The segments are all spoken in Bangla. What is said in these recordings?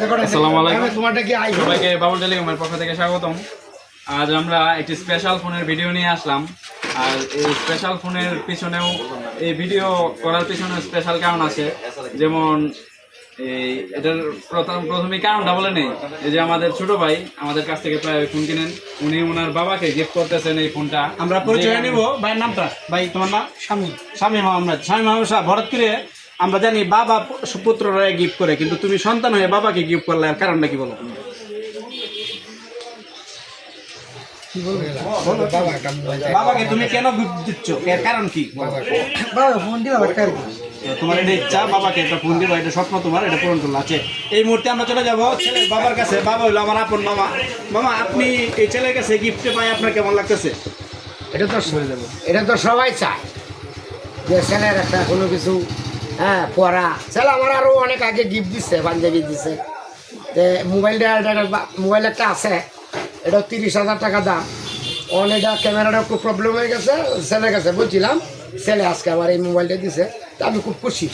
আসসালামু আলাইকুম, সবাইকে বাবুল টেলিকমের পক্ষ থেকে স্বাগতম। আজ আমরা একটি স্পেশাল ফোনের ভিডিও নিয়ে আসলাম। আর এই স্পেশাল ফোনের পিছনেও, এই ভিডিও করার পিছনে স্পেশাল কারণ আছে। যেমন এটার প্রথমে কারণটা বলে নেই। এই যে আমাদের ছোট ভাই আমাদের কাছ থেকে প্রায় ফোন কিনেন, উনি ওনার বাবাকে গিফট করতেছেন এই ফোনটা। আমরা পরিচয় নিব। ভাইয়ের নামটা, ভাই তোমার নাম? স্বামী মোহাম্মদ। স্বামী মোহাম্মদ সাহেব, হঠাৎ করে আমরা জানি বাবা পুত্ররা গিফট করে, কিন্তু তুমি সন্তান হয়ে বাবাকে গিফট করলে, আর কারণটা কি বলো? বাবাকে তুমি কেন গিফট দিচ্ছ, এর কারণ কি? তোমার এটা ইচ্ছা, বাবাকে একটা ফোন দিবা, এটা স্বপ্ন তোমার, এটা পূরণ করলো। আছে এই মুহূর্তে আমরা চলে যাবো ছেলের বাবার কাছে। বাবা হইলো আমার আপন মামা। মামা, আপনি এই ছেলের কাছে গিফটে পাই আপনার কেমন লাগতেছে? এটা তো সবাই চায় যে ছেলের একটা কোনো কিছু পড়া। ছেলে আমার আরও অনেক আগে গিফট দিচ্ছে, পাঞ্জাবি দিচ্ছে। মোবাইল একটা আছে, এটা 30,000 টাকা দাম। এটা ক্যামেরাটা একটু প্রবলেম হয়ে গেছে, ছেলের কাছে বলছিলাম, ছেলে আজকে আমার এই মোবাইলটা দিছে, তা আমি খুব খুশি।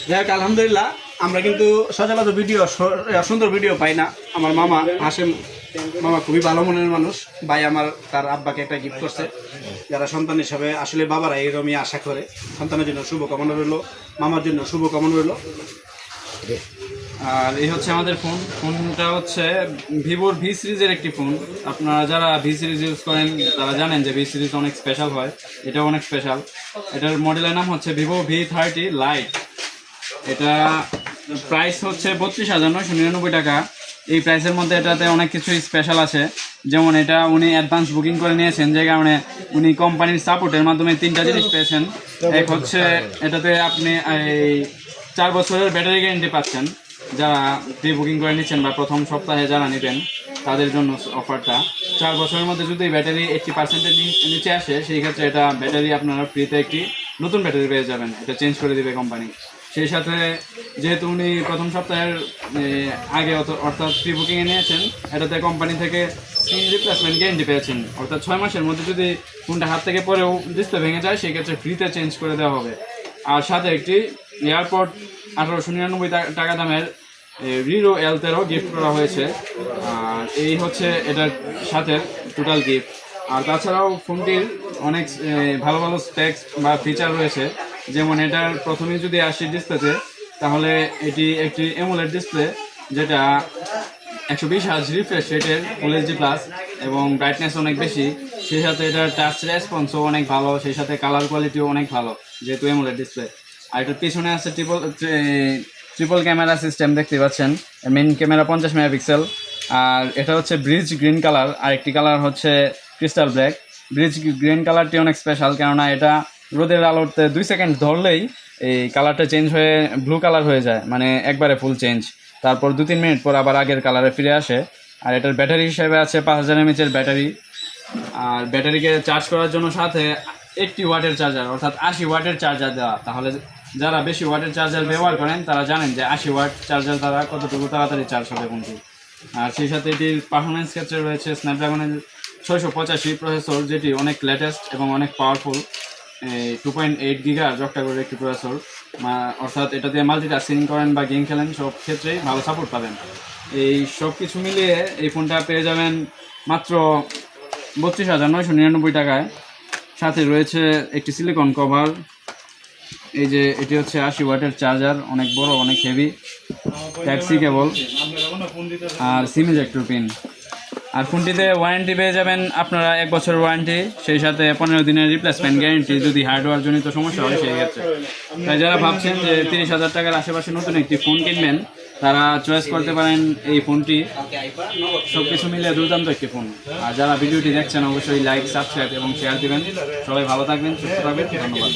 যাই হোক, আলহামদুলিল্লাহ। আমরা কিন্তু সচরাচর ভিডিও, সুন্দর ভিডিও পাই না। আমার মামা হাসেম মামা খুবই ভালো মনের মানুষ। ভাই আমার তার আব্বাকে একটা গিফট করছে, যারা সন্তান হিসাবে আসলে বাবারা এরকমই আশা করে। সন্তানের জন্য শুভকামনা রইল, মামার জন্য শুভকামনা রইল। আর এই হচ্ছে আমাদের ফোনটা হচ্ছে ভিভোর ভি সিরিজের একটি ফোন। আপনারা যারা ভি সিরিজ ইউজ করেন তারা জানেন যে ভি সিরিজ অনেক স্পেশাল হয়, এটাও অনেক স্পেশাল। এটার মডেলের নাম হচ্ছে ভিভো V30 লাইট। এটা প্রাইস হচ্ছে 32,999 টাকা। এই প্রাইসের মধ্যে এটাতে অনেক কিছুই স্পেশাল আছে। যেমন এটা উনি অ্যাডভান্স বুকিং করে নিয়েছেন, যে কারণে উনি কোম্পানির সাপোর্টের মাধ্যমে 3টা জিনিস পেয়েছেন। এক হচ্ছে এটাতে আপনি এই 4 বছরের ব্যাটারি গ্যারেন্টি পাচ্ছেন। যারা প্রি বুকিং করে নিচ্ছেন বা প্রথম সপ্তাহে যারা নেবেন তাদের জন্য অফারটা। 4 বছরের মধ্যে যদি ব্যাটারি 80%-এর নিচে আসে, সেই ক্ষেত্রে এটা ব্যাটারি আপনারা ফ্রিতে একটি নতুন ব্যাটারি পেয়ে যাবেন, এটা চেঞ্জ করে দিবে কোম্পানি। সেই সাথে যেহেতু উনি প্রথম সপ্তাহের আগে অর্থাৎ প্রি বুকিংয়ে নিয়েছেন, এটাতে কোম্পানি থেকে স্ক্রিন রিপ্লেসমেন্ট গ্যারেন্টি পেয়েছেন। অর্থাৎ 6 মাসের মধ্যে যদি ফোনটা হাত থেকে পরেও ডিসপ্লে ভেঙে যায়, সেই ক্ষেত্রে ফ্রিতে চেঞ্জ করে দেওয়া হবে। আর সাথে একটি এয়ারপড 1899 টাকা দামের রিরো L13 গিফট করা হয়েছে। আর এই হচ্ছে এটার সাথে টোটাল গিফট। আর তাছাড়াও ফোনটির অনেক ভালো ভালো স্পেক্স বা ফিচার রয়েছে। যেমন এটার প্রথমে যদি আসি ডিসপ্লেতে, তাহলে এটি একটি অ্যামোলেড ডিসপ্লে, যেটা 120 হার্জ রিফ্রেশ রেটের ফুল এইচডি প্লাস, এবং ব্রাইটনেস অনেক বেশি। সেই সাথে এটার টাচ রেসপন্সও অনেক ভালো, সেই সাথে কালার কোয়ালিটিও অনেক ভালো, যেহেতু অ্যামোলেড ডিসপ্লে। আর এটার পিছনে আছে ট্রিপল ক্যামেরা সিস্টেম, দেখতে পাচ্ছেন। Main camera 50 megapixel. আর এটা হচ্ছে ব্রিজ গ্রিন কালার, আর একটি কালার হচ্ছে ক্রিস্টাল ব্ল্যাক। ব্রিজ গ্রিন কালারটি অনেক স্পেশাল, কেননা এটা রোদের আলোতে 2 সেকেন্ড ধরলেই এই কালারটা চেঞ্জ হয়ে ব্লু কালার হয়ে যায়, মানে একবারে ফুল চেঞ্জ। তারপর 2-3 মিনিট পর আবার আগের কালারে ফিরে আসে। আর এটার ব্যাটারি হিসেবে আছে 5000 mAh ব্যাটারি। আর ব্যাটারিকে চার্জ করার জন্য সাথে 80 ওয়াটের চার্জার, অর্থাৎ 80 ওয়াটের চার্জার দেওয়া। তাহলে যারা বেশি ওয়াটের চার্জার ব্যবহার করেন তারা জানেন যে 80 ওয়াট চার্জার দ্বারা কতটুকু তাড়াতাড়ি চার্জ হবে ফোনটি। আর সেই সাথে এটির পারফরমেন্স ক্ষেত্রে রয়েছে স্ন্যাপড্রাগনের 685 প্রসেসর, যেটি অনেক লেটেস্ট এবং অনেক পাওয়ারফুল। 2.8 গিগা জকটা একটি প্রসেসর, অর্থাৎ এটা দিয়ে মাল্টিটাস্কিং করেন বা গেম খেলেন, সব ক্ষেত্রেই ভালো সাপোর্ট পাবেন। এই সব কিছু মিলিয়ে এই ফোনটা পেয়ে যাবেন মাত্র 32,999 টাকায়। সাথে রয়েছে একটি সিলিকন কভার। এই যে এটি হচ্ছে 80 ওয়াটের চার্জার, অনেক বড়, অনেক হেভি, টাইপ-সি কেবল, আর সিম ইজেক্টর পিন। আর ফোনটিতে ওয়ারেন্টি পেয়ে যাবেন আপনারা 1 বছরের ওয়ারেন্টি, সেই সাথে 15 দিনের রিপ্লেসমেন্ট গ্যারেন্টি যদি হার্ডওয়্যার জনিত সমস্যা হয় সেই ক্ষেত্রে। তাই যারা ভাবছেন যে 30,000 টাকার আশেপাশে নতুন একটি ফোন কিনবেন, তারা চয়েস করতে পারেন এই ফোনটি। সব কিছু মিলে দুর্দান্ত একটি ফোন। আর যারা ভিডিওটি দেখছেন অবশ্যই লাইক, সাবস্ক্রাইব এবং শেয়ার দিবেন। সবাই ভালো থাকবেন, সুস্থ থাকবেন, ধন্যবাদ।